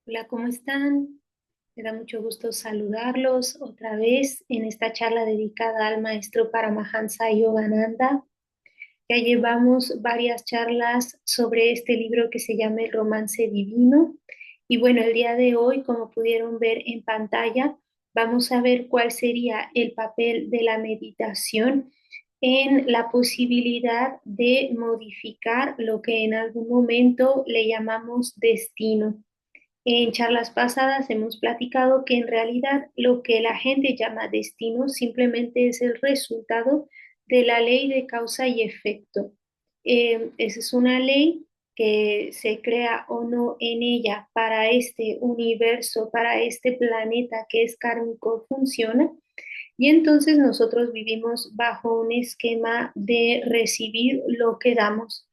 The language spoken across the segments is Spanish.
Hola, ¿cómo están? Me da mucho gusto saludarlos otra vez en esta charla dedicada al maestro Paramahansa Yogananda. Ya llevamos varias charlas sobre este libro que se llama El Romance Divino. Y bueno, el día de hoy, como pudieron ver en pantalla, vamos a ver cuál sería el papel de la meditación en la posibilidad de modificar lo que en algún momento le llamamos destino. En charlas pasadas hemos platicado que en realidad lo que la gente llama destino simplemente es el resultado de la ley de causa y efecto. Esa es una ley que se crea o no en ella para este universo, para este planeta que es kármico, funciona. Y entonces nosotros vivimos bajo un esquema de recibir lo que damos.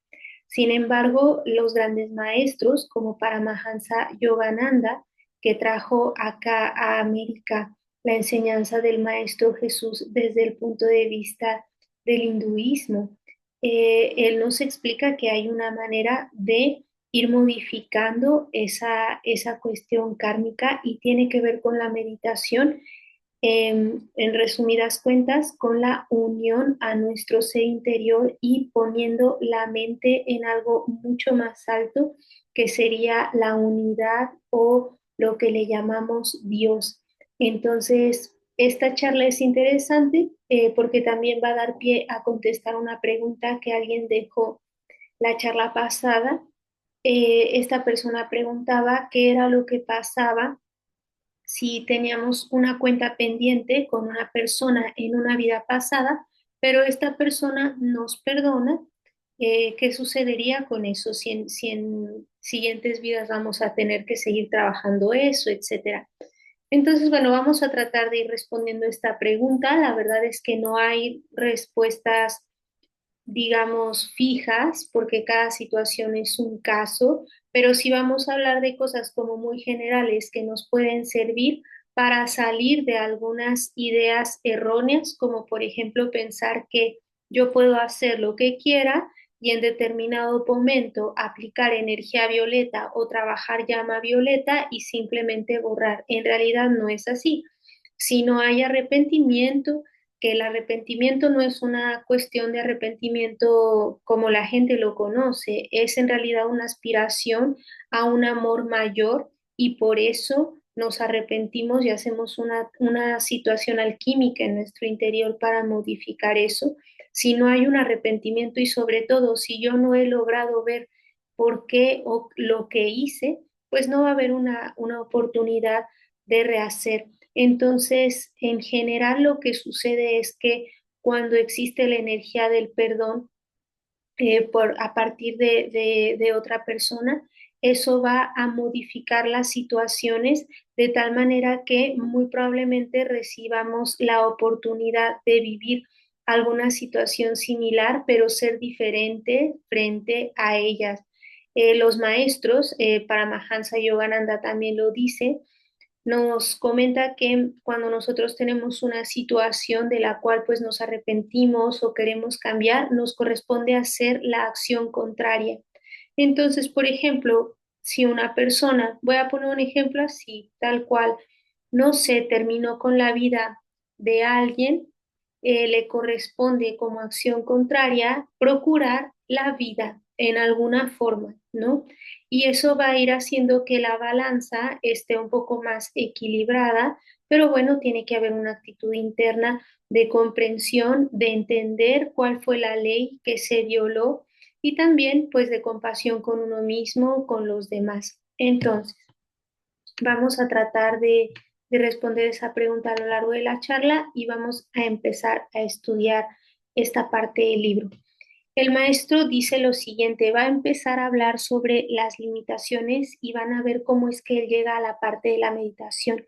Sin embargo, los grandes maestros como Paramahansa Yogananda, que trajo acá a América la enseñanza del Maestro Jesús desde el punto de vista del hinduismo, él nos explica que hay una manera de ir modificando esa cuestión kármica y tiene que ver con la meditación, en resumidas cuentas, con la unión a nuestro ser interior y poniendo la mente en algo mucho más alto, que sería la unidad o lo que le llamamos Dios. Entonces, esta charla es interesante porque también va a dar pie a contestar una pregunta que alguien dejó la charla pasada. Esta persona preguntaba qué era lo que pasaba si teníamos una cuenta pendiente con una persona en una vida pasada, pero esta persona nos perdona. ¿Qué sucedería con eso? Si en siguientes vidas vamos a tener que seguir trabajando eso, etcétera. Entonces, bueno, vamos a tratar de ir respondiendo esta pregunta. La verdad es que no hay respuestas, digamos, fijas, porque cada situación es un caso, pero sí vamos a hablar de cosas como muy generales que nos pueden servir para salir de algunas ideas erróneas, como por ejemplo pensar que yo puedo hacer lo que quiera y en determinado momento aplicar energía violeta o trabajar llama violeta y simplemente borrar. En realidad no es así. Si no hay arrepentimiento, que el arrepentimiento no es una cuestión de arrepentimiento como la gente lo conoce, es en realidad una aspiración a un amor mayor, y por eso nos arrepentimos y hacemos una situación alquímica en nuestro interior para modificar eso. Si no hay un arrepentimiento y sobre todo si yo no he logrado ver por qué o lo que hice, pues no va a haber una oportunidad de rehacer. Entonces, en general lo que sucede es que cuando existe la energía del perdón, a partir de otra persona, eso va a modificar las situaciones de tal manera que muy probablemente recibamos la oportunidad de vivir alguna situación similar, pero ser diferente frente a ellas. Los maestros, Paramahansa Yogananda también lo dice, nos comenta que cuando nosotros tenemos una situación de la cual pues nos arrepentimos o queremos cambiar, nos corresponde hacer la acción contraria. Entonces, por ejemplo, si una persona, voy a poner un ejemplo así, tal cual, no se terminó con la vida de alguien, le corresponde como acción contraria procurar la vida en alguna forma, ¿no? Y eso va a ir haciendo que la balanza esté un poco más equilibrada, pero bueno, tiene que haber una actitud interna de comprensión, de entender cuál fue la ley que se violó y también pues de compasión con uno mismo, con los demás. Entonces, vamos a tratar de responder esa pregunta a lo largo de la charla y vamos a empezar a estudiar esta parte del libro. El maestro dice lo siguiente, va a empezar a hablar sobre las limitaciones y van a ver cómo es que él llega a la parte de la meditación.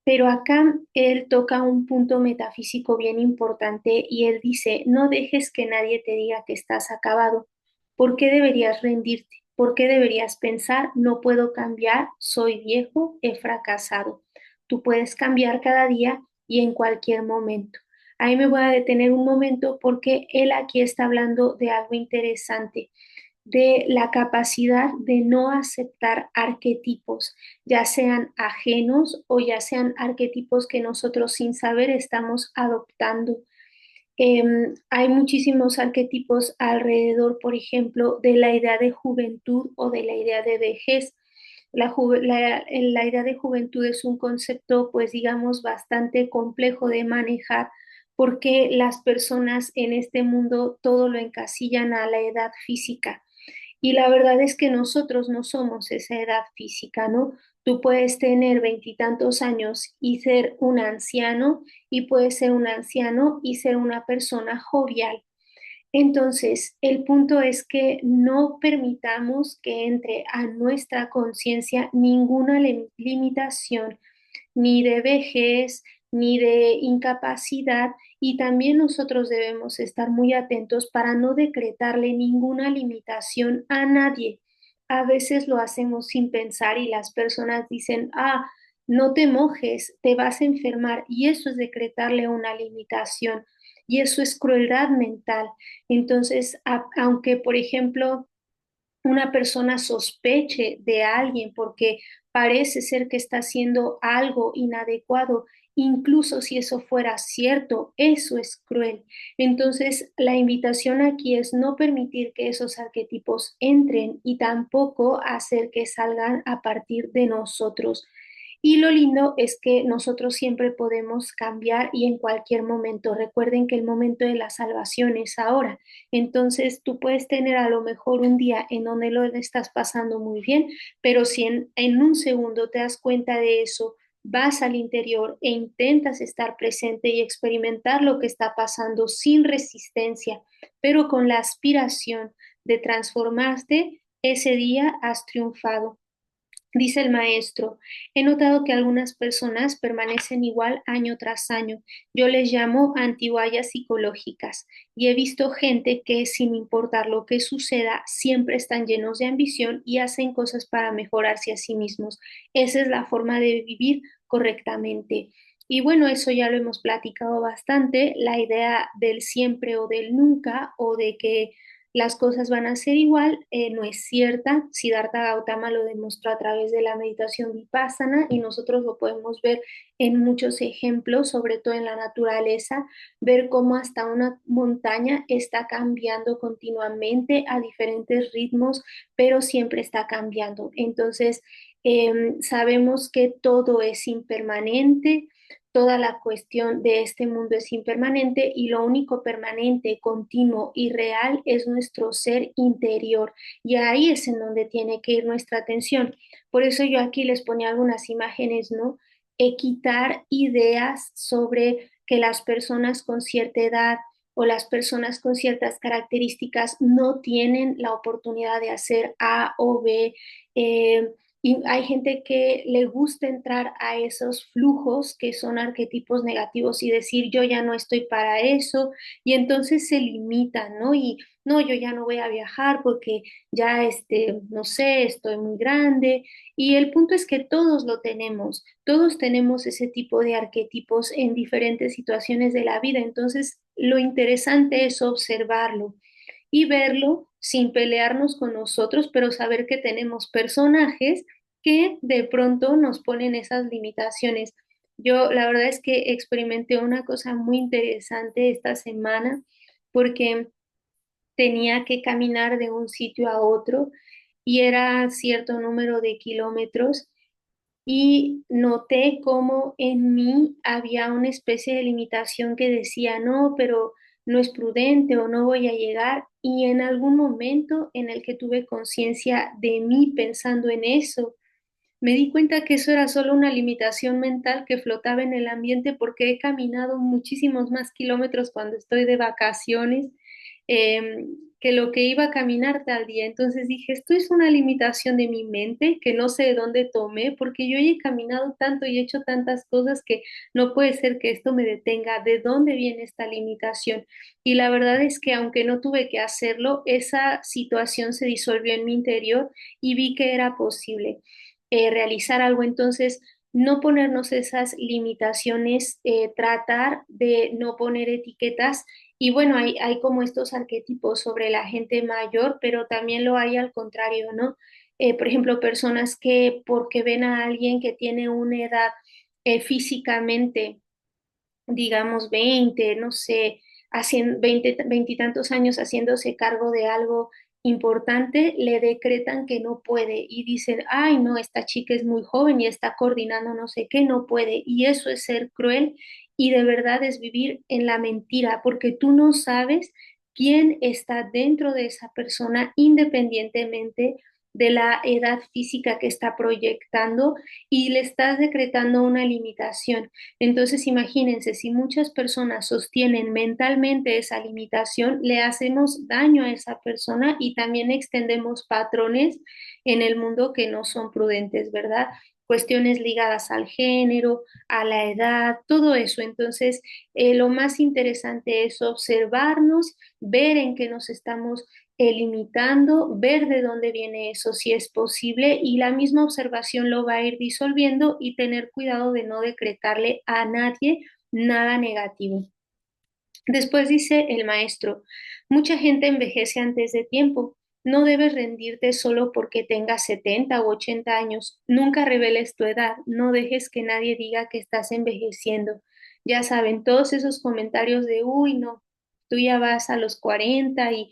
Pero acá él toca un punto metafísico bien importante y él dice, no dejes que nadie te diga que estás acabado. ¿Por qué deberías rendirte? ¿Por qué deberías pensar, no puedo cambiar, soy viejo, he fracasado? Tú puedes cambiar cada día y en cualquier momento. Ahí me voy a detener un momento porque él aquí está hablando de algo interesante. de la capacidad de no aceptar arquetipos, ya sean ajenos o ya sean arquetipos que nosotros sin saber estamos adoptando. Hay muchísimos arquetipos alrededor, por ejemplo, de la idea de juventud o de la idea de vejez. La idea de juventud es un concepto, pues digamos, bastante complejo de manejar porque las personas en este mundo todo lo encasillan a la edad física. Y la verdad es que nosotros no somos esa edad física, ¿no? Tú puedes tener veintitantos años y ser un anciano, y puedes ser un anciano y ser una persona jovial. Entonces, el punto es que no permitamos que entre a nuestra conciencia ninguna limitación, ni de vejez, ni de incapacidad, y también nosotros debemos estar muy atentos para no decretarle ninguna limitación a nadie. A veces lo hacemos sin pensar y las personas dicen, no te mojes, te vas a enfermar, y eso es decretarle una limitación. Y eso es crueldad mental. Entonces, aunque, por ejemplo, una persona sospeche de alguien porque parece ser que está haciendo algo inadecuado, incluso si eso fuera cierto, eso es cruel. Entonces, la invitación aquí es no permitir que esos arquetipos entren y tampoco hacer que salgan a partir de nosotros. Y lo lindo es que nosotros siempre podemos cambiar y en cualquier momento. Recuerden que el momento de la salvación es ahora. Entonces tú puedes tener a lo mejor un día en donde lo estás pasando muy bien, pero si en un segundo te das cuenta de eso, vas al interior e intentas estar presente y experimentar lo que está pasando sin resistencia, pero con la aspiración de transformarte, ese día has triunfado. Dice el maestro, he notado que algunas personas permanecen igual año tras año. Yo les llamo antiguallas psicológicas y he visto gente que sin importar lo que suceda, siempre están llenos de ambición y hacen cosas para mejorarse a sí mismos. Esa es la forma de vivir correctamente. Y bueno, eso ya lo hemos platicado bastante, la idea del siempre o del nunca o de que las cosas van a ser igual, no es cierta. Siddhartha Gautama lo demostró a través de la meditación vipassana y nosotros lo podemos ver en muchos ejemplos, sobre todo en la naturaleza, ver cómo hasta una montaña está cambiando continuamente a diferentes ritmos, pero siempre está cambiando. Entonces, sabemos que todo es impermanente, toda la cuestión de este mundo es impermanente y lo único permanente, continuo y real es nuestro ser interior. Y ahí es en donde tiene que ir nuestra atención. Por eso yo aquí les ponía algunas imágenes, ¿no? Quitar ideas sobre que las personas con cierta edad o las personas con ciertas características no tienen la oportunidad de hacer A o B. Y hay gente que le gusta entrar a esos flujos que son arquetipos negativos y decir yo ya no estoy para eso, y entonces se limitan, ¿no? Y no, yo ya no voy a viajar porque ya no sé, estoy muy grande. Y el punto es que todos tenemos ese tipo de arquetipos en diferentes situaciones de la vida. Entonces, lo interesante es observarlo y verlo sin pelearnos con nosotros, pero saber que tenemos personajes que de pronto nos ponen esas limitaciones. Yo la verdad es que experimenté una cosa muy interesante esta semana porque tenía que caminar de un sitio a otro y era cierto número de kilómetros, y noté cómo en mí había una especie de limitación que decía, no, pero no es prudente o no voy a llegar. Y en algún momento en el que tuve conciencia de mí pensando en eso, me di cuenta que eso era solo una limitación mental que flotaba en el ambiente porque he caminado muchísimos más kilómetros cuando estoy de vacaciones, que lo que iba a caminar tal día. Entonces dije, esto es una limitación de mi mente que no sé de dónde tomé porque yo ya he caminado tanto y he hecho tantas cosas que no puede ser que esto me detenga. ¿De dónde viene esta limitación? Y la verdad es que aunque no tuve que hacerlo, esa situación se disolvió en mi interior y vi que era posible realizar algo. Entonces, no ponernos esas limitaciones, tratar de no poner etiquetas. Y bueno, hay como estos arquetipos sobre la gente mayor, pero también lo hay al contrario, ¿no? Por ejemplo, personas que porque ven a alguien que tiene una edad físicamente, digamos 20 no sé, haciendo 20 veintitantos años haciéndose cargo de algo importante, le decretan que no puede y dicen, ay, no, esta chica es muy joven y está coordinando no sé qué, no puede. Y eso es ser cruel y de verdad es vivir en la mentira, porque tú no sabes quién está dentro de esa persona independientemente de la edad física que está proyectando y le estás decretando una limitación. Entonces, imagínense, si muchas personas sostienen mentalmente esa limitación, le hacemos daño a esa persona y también extendemos patrones en el mundo que no son prudentes, ¿verdad? Cuestiones ligadas al género, a la edad, todo eso. Entonces, lo más interesante es observarnos, ver en qué nos estamos limitando, ver de dónde viene eso, si es posible, y la misma observación lo va a ir disolviendo y tener cuidado de no decretarle a nadie nada negativo. Después dice el maestro, mucha gente envejece antes de tiempo. No debes rendirte solo porque tengas 70 u 80 años. Nunca reveles tu edad. No dejes que nadie diga que estás envejeciendo. Ya saben, todos esos comentarios de, uy, no, tú ya vas a los 40 y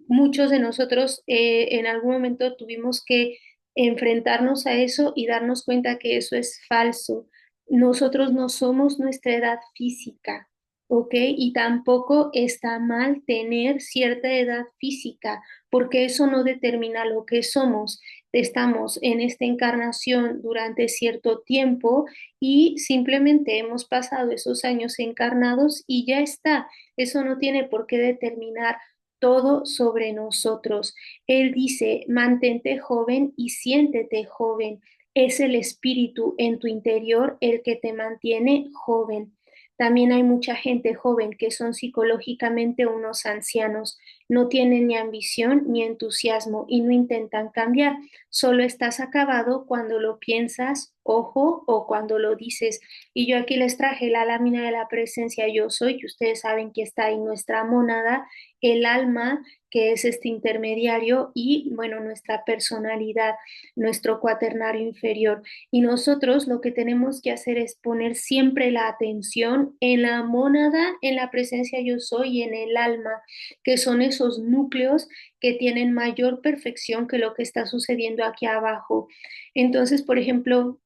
muchos de nosotros en algún momento tuvimos que enfrentarnos a eso y darnos cuenta que eso es falso. Nosotros no somos nuestra edad física, ¿ok? Y tampoco está mal tener cierta edad física, porque eso no determina lo que somos. Estamos en esta encarnación durante cierto tiempo y simplemente hemos pasado esos años encarnados y ya está. Eso no tiene por qué determinar todo sobre nosotros. Él dice, mantente joven y siéntete joven. Es el espíritu en tu interior el que te mantiene joven. También hay mucha gente joven que son psicológicamente unos ancianos. No tienen ni ambición ni entusiasmo y no intentan cambiar. Solo estás acabado cuando lo piensas, ojo, o cuando lo dices. Y yo aquí les traje la lámina de la presencia yo soy, que ustedes saben que está ahí nuestra mónada, el alma, que es este intermediario, y bueno, nuestra personalidad, nuestro cuaternario inferior. Y nosotros lo que tenemos que hacer es poner siempre la atención en la mónada, en la presencia yo soy y en el alma, que son esos núcleos que tienen mayor perfección que lo que está sucediendo aquí abajo. Entonces, por ejemplo,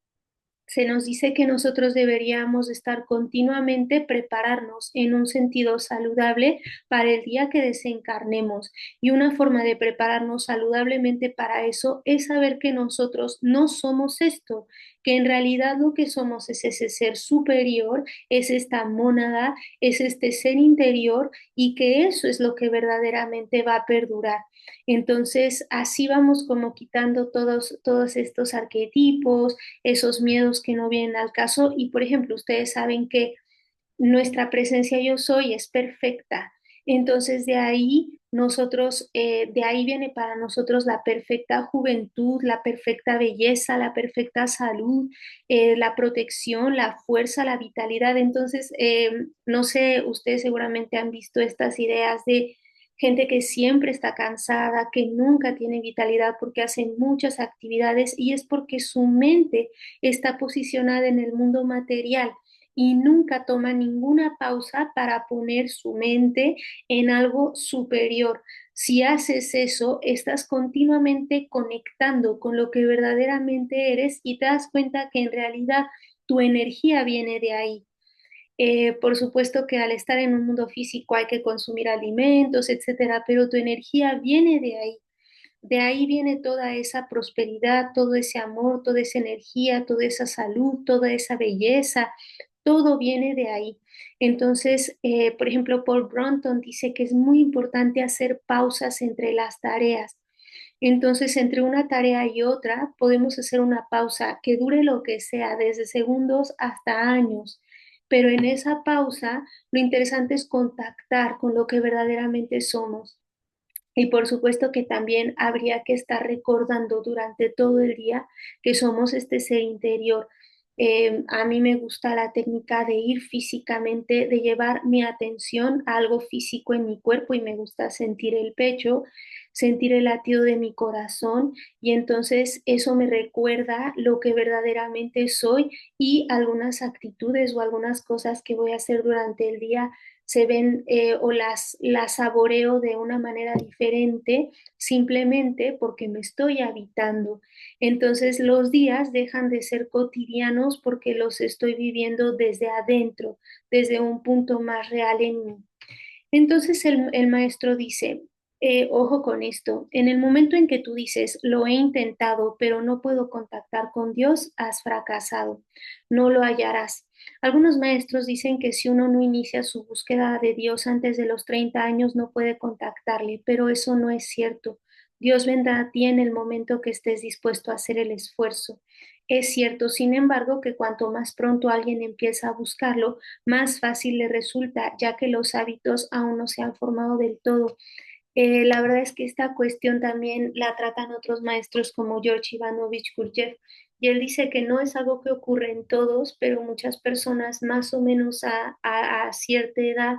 se nos dice que nosotros deberíamos estar continuamente prepararnos en un sentido saludable para el día que desencarnemos. Y una forma de prepararnos saludablemente para eso es saber que nosotros no somos esto, que en realidad lo que somos es ese ser superior, es esta mónada, es este ser interior y que eso es lo que verdaderamente va a perdurar. Entonces, así vamos como quitando todos estos arquetipos, esos miedos que no vienen al caso. Y por ejemplo, ustedes saben que nuestra presencia yo soy es perfecta. Entonces de ahí nosotros, de ahí viene para nosotros la perfecta juventud, la perfecta belleza, la perfecta salud, la protección, la fuerza, la vitalidad. Entonces, no sé, ustedes seguramente han visto estas ideas de gente que siempre está cansada, que nunca tiene vitalidad porque hacen muchas actividades y es porque su mente está posicionada en el mundo material y nunca toma ninguna pausa para poner su mente en algo superior. Si haces eso, estás continuamente conectando con lo que verdaderamente eres y te das cuenta que en realidad tu energía viene de ahí. Por supuesto que al estar en un mundo físico hay que consumir alimentos, etcétera, pero tu energía viene de ahí. De ahí viene toda esa prosperidad, todo ese amor, toda esa energía, toda esa salud, toda esa belleza, todo viene de ahí. Entonces, por ejemplo, Paul Brunton dice que es muy importante hacer pausas entre las tareas. Entonces, entre una tarea y otra, podemos hacer una pausa que dure lo que sea, desde segundos hasta años. Pero en esa pausa, lo interesante es contactar con lo que verdaderamente somos. Y por supuesto que también habría que estar recordando durante todo el día que somos este ser interior. A mí me gusta la técnica de ir físicamente, de llevar mi atención a algo físico en mi cuerpo y me gusta sentir el pecho, sentir el latido de mi corazón y entonces eso me recuerda lo que verdaderamente soy y algunas actitudes o algunas cosas que voy a hacer durante el día se ven o las saboreo de una manera diferente simplemente porque me estoy habitando. Entonces los días dejan de ser cotidianos porque los estoy viviendo desde adentro, desde un punto más real en mí. Entonces el maestro dice, ojo con esto, en el momento en que tú dices, lo he intentado, pero no puedo contactar con Dios, has fracasado, no lo hallarás. Algunos maestros dicen que si uno no inicia su búsqueda de Dios antes de los 30 años, no puede contactarle, pero eso no es cierto. Dios vendrá a ti en el momento que estés dispuesto a hacer el esfuerzo. Es cierto, sin embargo, que cuanto más pronto alguien empieza a buscarlo, más fácil le resulta, ya que los hábitos aún no se han formado del todo. La verdad es que esta cuestión también la tratan otros maestros como George Ivanovich Gurdjieff, y él dice que no es algo que ocurre en todos, pero muchas personas más o menos a cierta edad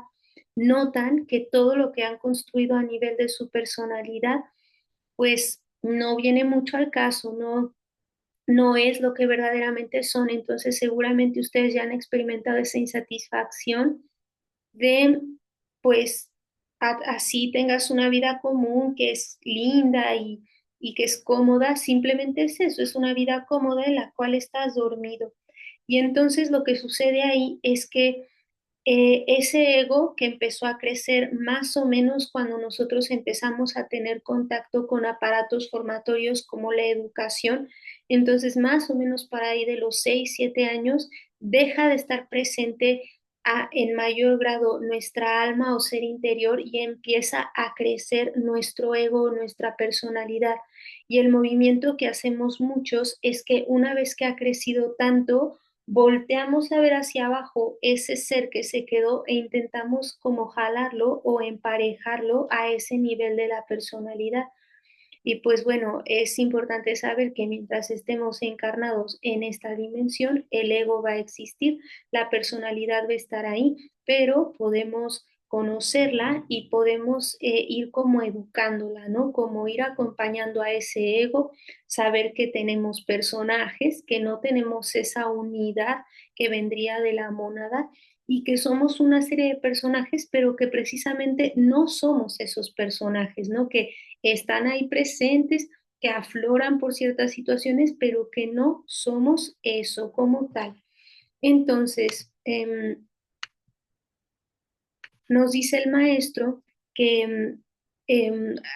notan que todo lo que han construido a nivel de su personalidad, pues no viene mucho al caso, no es lo que verdaderamente son. Entonces, seguramente ustedes ya han experimentado esa insatisfacción de, pues, así tengas una vida común que es linda y que es cómoda, simplemente es eso, es una vida cómoda en la cual estás dormido. Y entonces lo que sucede ahí es que ese ego que empezó a crecer más o menos cuando nosotros empezamos a tener contacto con aparatos formatorios como la educación, entonces más o menos para ahí de los 6 7 años deja de estar presente en mayor grado nuestra alma o ser interior y empieza a crecer nuestro ego, nuestra personalidad. Y el movimiento que hacemos muchos es que una vez que ha crecido tanto, volteamos a ver hacia abajo ese ser que se quedó e intentamos como jalarlo o emparejarlo a ese nivel de la personalidad. Y pues bueno, es importante saber que mientras estemos encarnados en esta dimensión, el ego va a existir, la personalidad va a estar ahí, pero podemos conocerla y podemos ir como educándola, ¿no? Como ir acompañando a ese ego, saber que tenemos personajes, que no tenemos esa unidad que vendría de la mónada y que somos una serie de personajes, pero que precisamente no somos esos personajes, ¿no? Que están ahí presentes, que afloran por ciertas situaciones, pero que no somos eso como tal. Entonces, nos dice el maestro que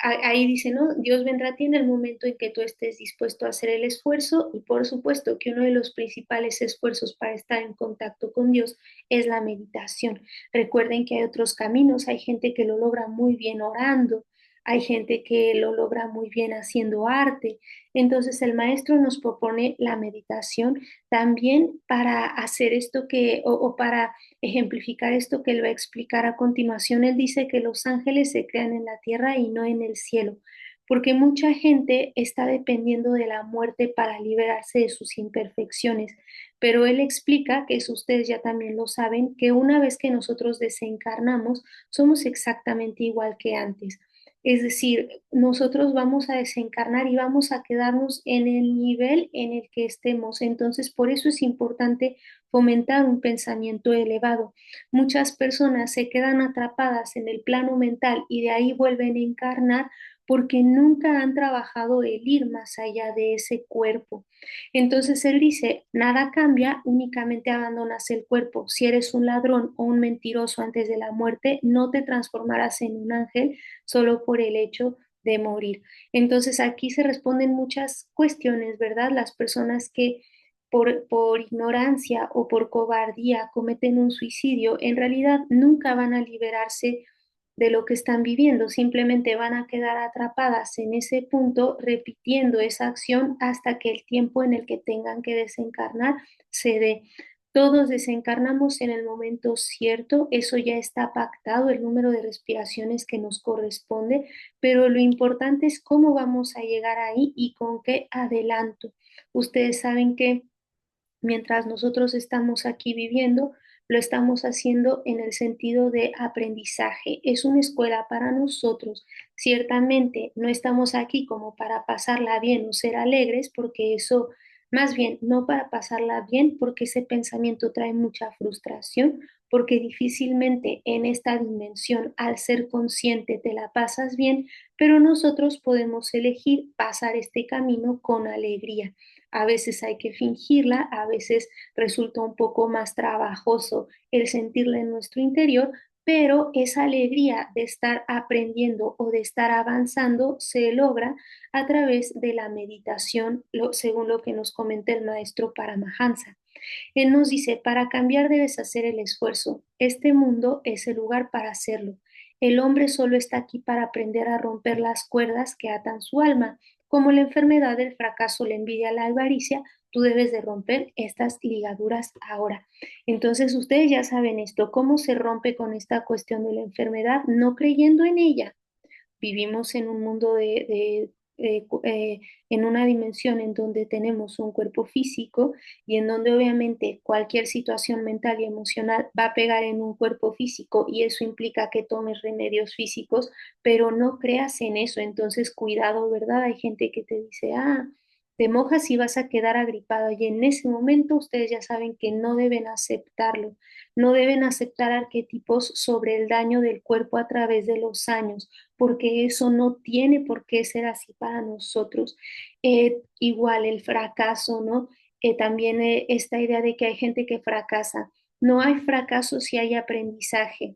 ahí dice, ¿no? Dios vendrá a ti en el momento en que tú estés dispuesto a hacer el esfuerzo y por supuesto que uno de los principales esfuerzos para estar en contacto con Dios es la meditación. Recuerden que hay otros caminos, hay gente que lo logra muy bien orando, hay gente que lo logra muy bien haciendo arte. Entonces el maestro nos propone la meditación también para hacer esto o para ejemplificar esto que él va a explicar a continuación. Él dice que los ángeles se crean en la tierra y no en el cielo, porque mucha gente está dependiendo de la muerte para liberarse de sus imperfecciones. Pero él explica, que eso ustedes ya también lo saben, que una vez que nosotros desencarnamos, somos exactamente igual que antes. Es decir, nosotros vamos a desencarnar y vamos a quedarnos en el nivel en el que estemos. Entonces, por eso es importante fomentar un pensamiento elevado. Muchas personas se quedan atrapadas en el plano mental y de ahí vuelven a encarnar porque nunca han trabajado el ir más allá de ese cuerpo. Entonces él dice, nada cambia, únicamente abandonas el cuerpo. Si eres un ladrón o un mentiroso antes de la muerte, no te transformarás en un ángel solo por el hecho de morir. Entonces aquí se responden muchas cuestiones, ¿verdad? Las personas que por ignorancia o por cobardía cometen un suicidio, en realidad nunca van a liberarse de lo que están viviendo, simplemente van a quedar atrapadas en ese punto repitiendo esa acción hasta que el tiempo en el que tengan que desencarnar se dé. Todos desencarnamos en el momento cierto, eso ya está pactado, el número de respiraciones que nos corresponde, pero lo importante es cómo vamos a llegar ahí y con qué adelanto. Ustedes saben que mientras nosotros estamos aquí viviendo, lo estamos haciendo en el sentido de aprendizaje. Es una escuela para nosotros. Ciertamente no estamos aquí como para pasarla bien o ser alegres, porque eso, más bien, no para pasarla bien, porque ese pensamiento trae mucha frustración, porque difícilmente en esta dimensión, al ser consciente, te la pasas bien, pero nosotros podemos elegir pasar este camino con alegría. A veces hay que fingirla, a veces resulta un poco más trabajoso el sentirla en nuestro interior, pero esa alegría de estar aprendiendo o de estar avanzando se logra a través de la meditación, según lo que nos comenta el maestro Paramahansa. Él nos dice, para cambiar debes hacer el esfuerzo. Este mundo es el lugar para hacerlo. El hombre solo está aquí para aprender a romper las cuerdas que atan su alma. Como la enfermedad, el fracaso, la envidia, la avaricia, tú debes de romper estas ligaduras ahora. Entonces, ustedes ya saben esto, cómo se rompe con esta cuestión de la enfermedad, no creyendo en ella. Vivimos en un mundo en una dimensión en donde tenemos un cuerpo físico y en donde obviamente cualquier situación mental y emocional va a pegar en un cuerpo físico y eso implica que tomes remedios físicos, pero no creas en eso. Entonces, cuidado, ¿verdad? Hay gente que te dice, te mojas y vas a quedar agripado y en ese momento ustedes ya saben que no deben aceptarlo, no deben aceptar arquetipos sobre el daño del cuerpo a través de los años porque eso no tiene por qué ser así para nosotros. Igual el fracaso, ¿no? También esta idea de que hay gente que fracasa. No hay fracaso si hay aprendizaje.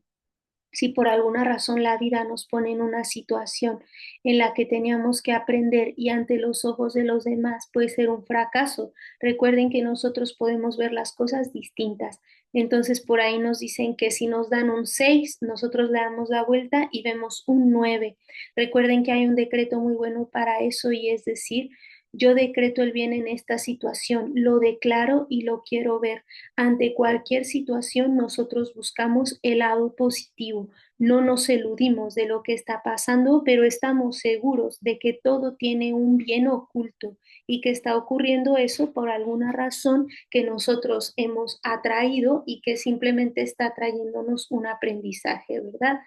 Si por alguna razón la vida nos pone en una situación en la que teníamos que aprender y ante los ojos de los demás puede ser un fracaso, recuerden que nosotros podemos ver las cosas distintas. Entonces por ahí nos dicen que si nos dan un 6 nosotros le damos la vuelta y vemos un 9. Recuerden que hay un decreto muy bueno para eso y es decir, yo decreto el bien en esta situación, lo declaro y lo quiero ver. Ante cualquier situación nosotros buscamos el lado positivo, no nos eludimos de lo que está pasando, pero estamos seguros de que todo tiene un bien oculto y que está ocurriendo eso por alguna razón que nosotros hemos atraído y que simplemente está trayéndonos un aprendizaje, ¿verdad?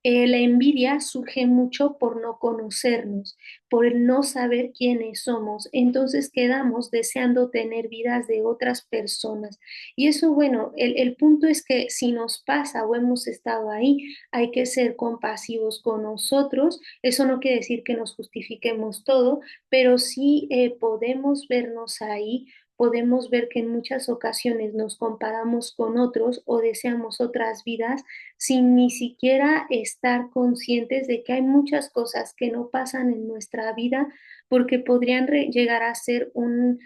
La envidia surge mucho por no conocernos, por el no saber quiénes somos. Entonces quedamos deseando tener vidas de otras personas. Y eso, bueno, el punto es que si nos pasa o hemos estado ahí, hay que ser compasivos con nosotros. Eso no quiere decir que nos justifiquemos todo, pero sí podemos vernos ahí. Podemos ver que en muchas ocasiones nos comparamos con otros o deseamos otras vidas sin ni siquiera estar conscientes de que hay muchas cosas que no pasan en nuestra vida porque podrían llegar a ser un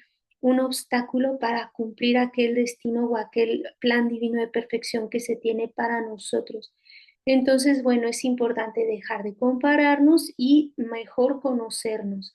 obstáculo para cumplir aquel destino o aquel plan divino de perfección que se tiene para nosotros. Entonces, bueno, es importante dejar de compararnos y mejor conocernos.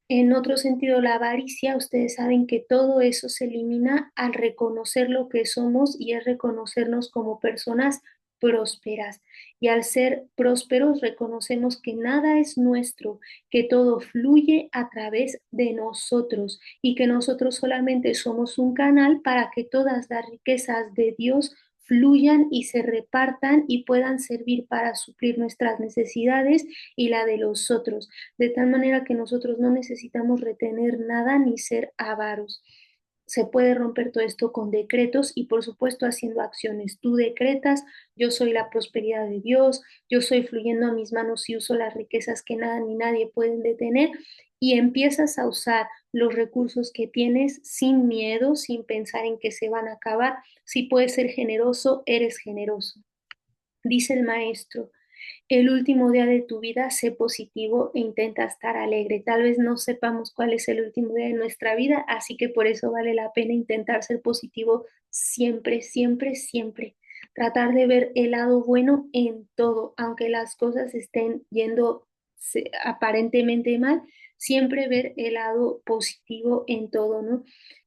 En otro sentido, la avaricia, ustedes saben que todo eso se elimina al reconocer lo que somos y es reconocernos como personas prósperas. Y al ser prósperos reconocemos que nada es nuestro, que todo fluye a través de nosotros y que nosotros solamente somos un canal para que todas las riquezas de Dios fluyan y se repartan y puedan servir para suplir nuestras necesidades y la de los otros, de tal manera que nosotros no necesitamos retener nada ni ser avaros. Se puede romper todo esto con decretos y por supuesto haciendo acciones. Tú decretas, yo soy la prosperidad de Dios, yo soy fluyendo a mis manos y uso las riquezas que nada ni nadie pueden detener y empiezas a usar los recursos que tienes sin miedo, sin pensar en que se van a acabar. Si puedes ser generoso, eres generoso. Dice el maestro, el último día de tu vida, sé positivo e intenta estar alegre. Tal vez no sepamos cuál es el último día de nuestra vida, así que por eso vale la pena intentar ser positivo siempre, siempre, siempre. Tratar de ver el lado bueno en todo, aunque las cosas estén yendo aparentemente mal, siempre ver el lado positivo en todo, ¿no?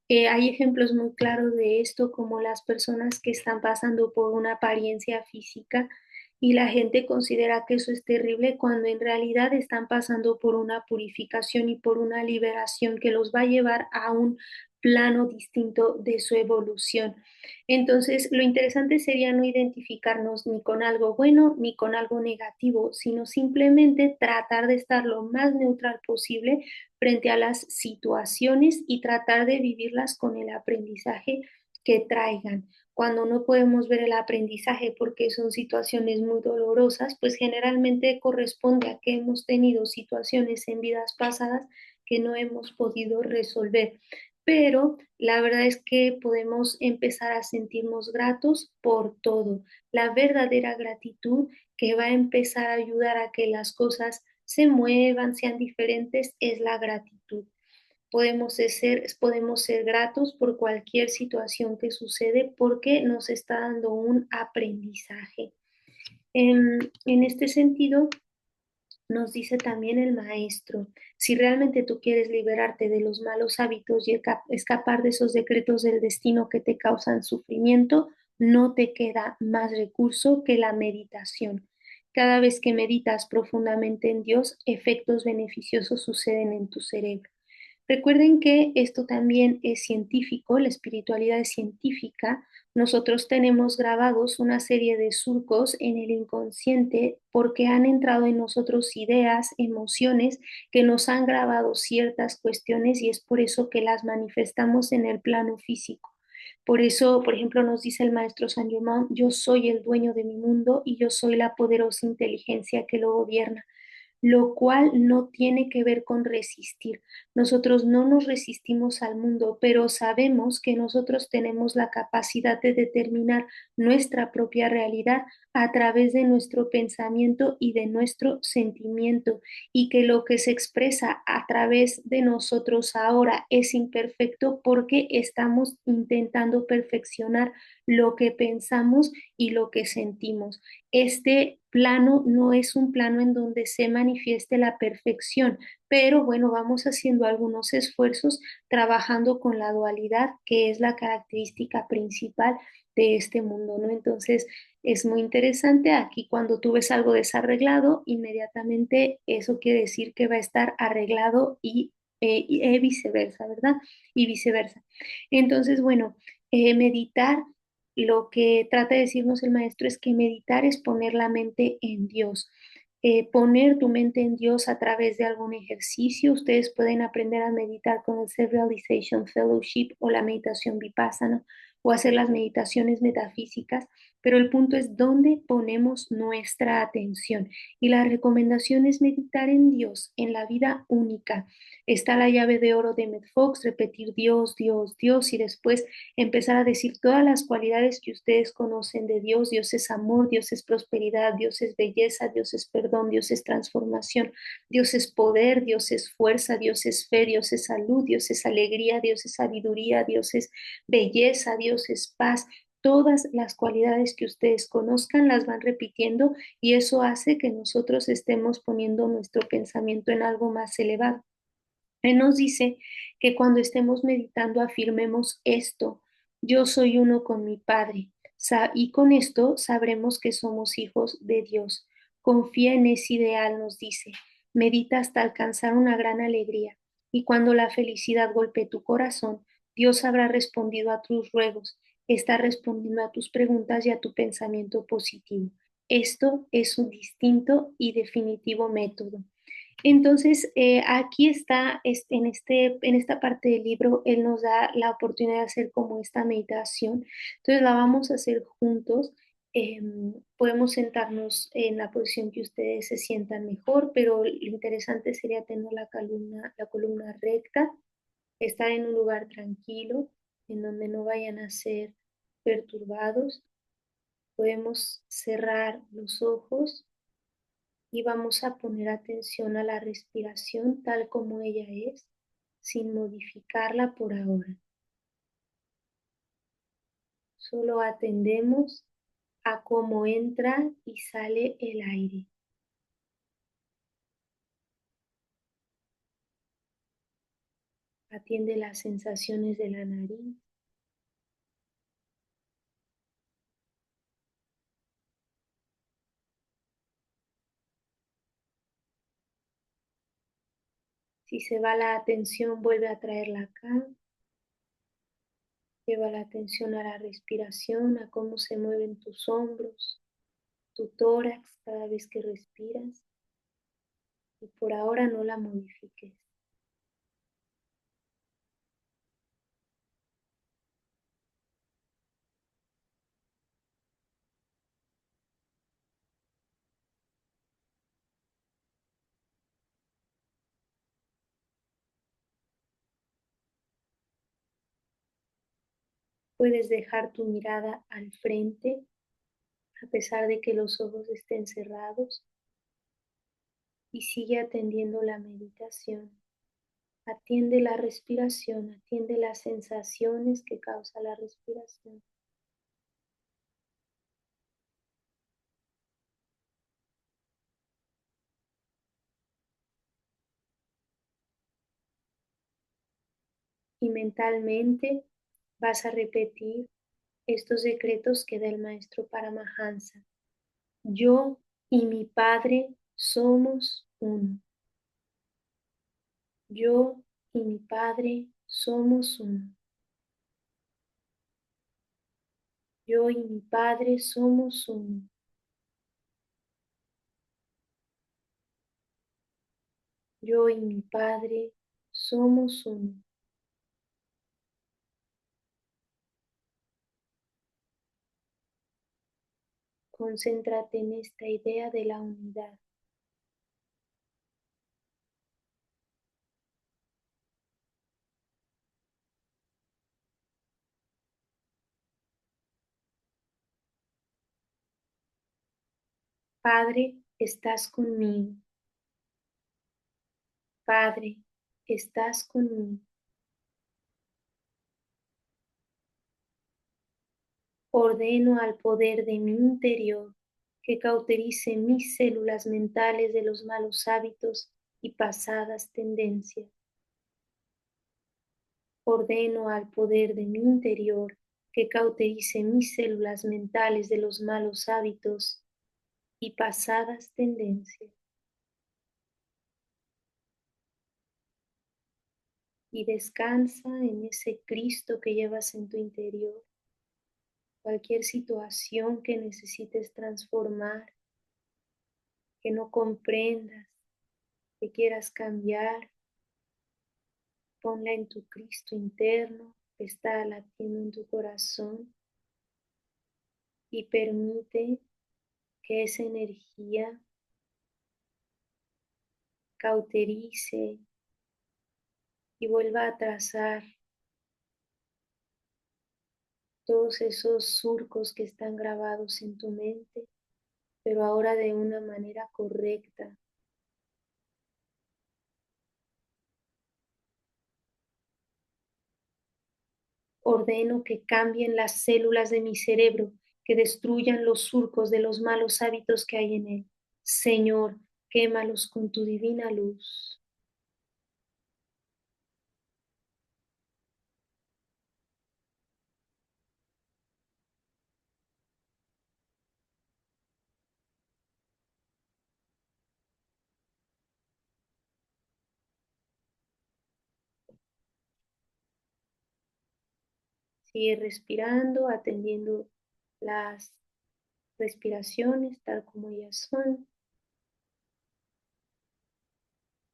Hay ejemplos muy claros de esto, como las personas que están pasando por una apariencia física y la gente considera que eso es terrible cuando en realidad están pasando por una purificación y por una liberación que los va a llevar a un plano distinto de su evolución. Entonces, lo interesante sería no identificarnos ni con algo bueno ni con algo negativo, sino simplemente tratar de estar lo más neutral posible frente a las situaciones y tratar de vivirlas con el aprendizaje que traigan. Cuando no podemos ver el aprendizaje porque son situaciones muy dolorosas, pues generalmente corresponde a que hemos tenido situaciones en vidas pasadas que no hemos podido resolver. Pero la verdad es que podemos empezar a sentirnos gratos por todo. La verdadera gratitud que va a empezar a ayudar a que las cosas se muevan, sean diferentes, es la gratitud. Podemos ser gratos por cualquier situación que sucede porque nos está dando un aprendizaje. En este sentido, nos dice también el maestro, si realmente tú quieres liberarte de los malos hábitos y escapar de esos decretos del destino que te causan sufrimiento, no te queda más recurso que la meditación. Cada vez que meditas profundamente en Dios, efectos beneficiosos suceden en tu cerebro. Recuerden que esto también es científico, la espiritualidad es científica. Nosotros tenemos grabados una serie de surcos en el inconsciente porque han entrado en nosotros ideas, emociones que nos han grabado ciertas cuestiones y es por eso que las manifestamos en el plano físico. Por eso, por ejemplo, nos dice el maestro Saint Germain, yo soy el dueño de mi mundo y yo soy la poderosa inteligencia que lo gobierna, lo cual no tiene que ver con resistir. Nosotros no nos resistimos al mundo, pero sabemos que nosotros tenemos la capacidad de determinar nuestra propia realidad a través de nuestro pensamiento y de nuestro sentimiento, y que lo que se expresa a través de nosotros ahora es imperfecto porque estamos intentando perfeccionar lo que pensamos y lo que sentimos. Este plano no es un plano en donde se manifieste la perfección, pero bueno, vamos haciendo algunos esfuerzos trabajando con la dualidad, que es la característica principal de este mundo, ¿no? Entonces, es muy interesante aquí cuando tú ves algo desarreglado, inmediatamente eso quiere decir que va a estar arreglado y viceversa, ¿verdad? Y viceversa. Entonces, bueno, meditar, lo que trata de decirnos el maestro es que meditar es poner la mente en Dios. Poner tu mente en Dios a través de algún ejercicio. Ustedes pueden aprender a meditar con el Self-Realization Fellowship o la meditación Vipassana o hacer las meditaciones metafísicas, pero el punto es dónde ponemos nuestra atención. Y la recomendación es meditar en Dios, en la vida única. Está la llave de oro de Emmett Fox, repetir Dios, Dios, Dios, y después empezar a decir todas las cualidades que ustedes conocen de Dios. Dios es amor, Dios es prosperidad, Dios es belleza, Dios es perdón, Dios es transformación, Dios es poder, Dios es fuerza, Dios es fe, Dios es salud, Dios es alegría, Dios es sabiduría, Dios es belleza, Dios es paz. Todas las cualidades que ustedes conozcan las van repitiendo y eso hace que nosotros estemos poniendo nuestro pensamiento en algo más elevado. Él nos dice que cuando estemos meditando afirmemos esto: yo soy uno con mi Padre, y con esto sabremos que somos hijos de Dios. Confía en ese ideal, nos dice. Medita hasta alcanzar una gran alegría, y cuando la felicidad golpee tu corazón, Dios habrá respondido a tus ruegos, está respondiendo a tus preguntas y a tu pensamiento positivo. Esto es un distinto y definitivo método. Entonces, aquí está, en esta parte del libro, él nos da la oportunidad de hacer como esta meditación. Entonces, la vamos a hacer juntos. Podemos sentarnos en la posición que ustedes se sientan mejor, pero lo interesante sería tener la columna recta, estar en un lugar tranquilo, en donde no vayan a ser perturbados. Podemos cerrar los ojos y vamos a poner atención a la respiración tal como ella es, sin modificarla por ahora. Solo atendemos a cómo entra y sale el aire. Atiende las sensaciones de la nariz. Si se va la atención, vuelve a traerla acá. Lleva la atención a la respiración, a cómo se mueven tus hombros, tu tórax cada vez que respiras. Y por ahora no la modifiques. Puedes dejar tu mirada al frente a pesar de que los ojos estén cerrados y sigue atendiendo la meditación. Atiende la respiración, atiende las sensaciones que causa la respiración. Y mentalmente vas a repetir estos decretos que da el maestro Paramahansa. Yo y mi Padre somos uno. Yo y mi Padre somos uno. Yo y mi Padre somos uno. Yo y mi Padre somos uno. Concéntrate en esta idea de la unidad. Padre, estás conmigo. Padre, estás conmigo. Ordeno al poder de mi interior que cauterice mis células mentales de los malos hábitos y pasadas tendencias. Ordeno al poder de mi interior que cauterice mis células mentales de los malos hábitos y pasadas tendencias. Y descansa en ese Cristo que llevas en tu interior. Cualquier situación que necesites transformar, que no comprendas, que quieras cambiar, ponla en tu Cristo interno que está latiendo en tu corazón y permite que esa energía cauterice y vuelva a trazar todos esos surcos que están grabados en tu mente, pero ahora de una manera correcta. Ordeno que cambien las células de mi cerebro, que destruyan los surcos de los malos hábitos que hay en él. Señor, quémalos con tu divina luz. Sigue respirando, atendiendo las respiraciones tal como ellas son.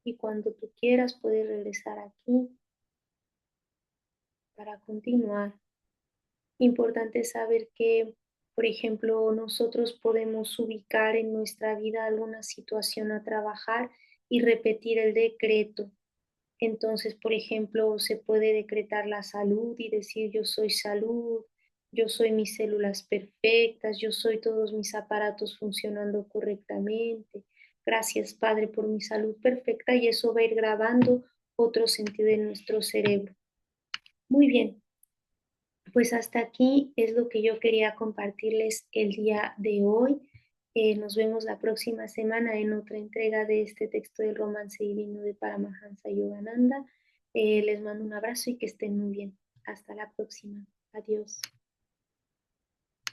Y cuando tú quieras puedes regresar aquí para continuar. Importante saber que, por ejemplo, nosotros podemos ubicar en nuestra vida alguna situación a trabajar y repetir el decreto. Entonces, por ejemplo, se puede decretar la salud y decir yo soy salud, yo soy mis células perfectas, yo soy todos mis aparatos funcionando correctamente. Gracias, Padre, por mi salud perfecta y eso va a ir grabando otro sentido en nuestro cerebro. Muy bien, pues hasta aquí es lo que yo quería compartirles el día de hoy. Nos vemos la próxima semana en otra entrega de este texto del romance divino de Paramahansa Yogananda. Les mando un abrazo y que estén muy bien. Hasta la próxima. Adiós.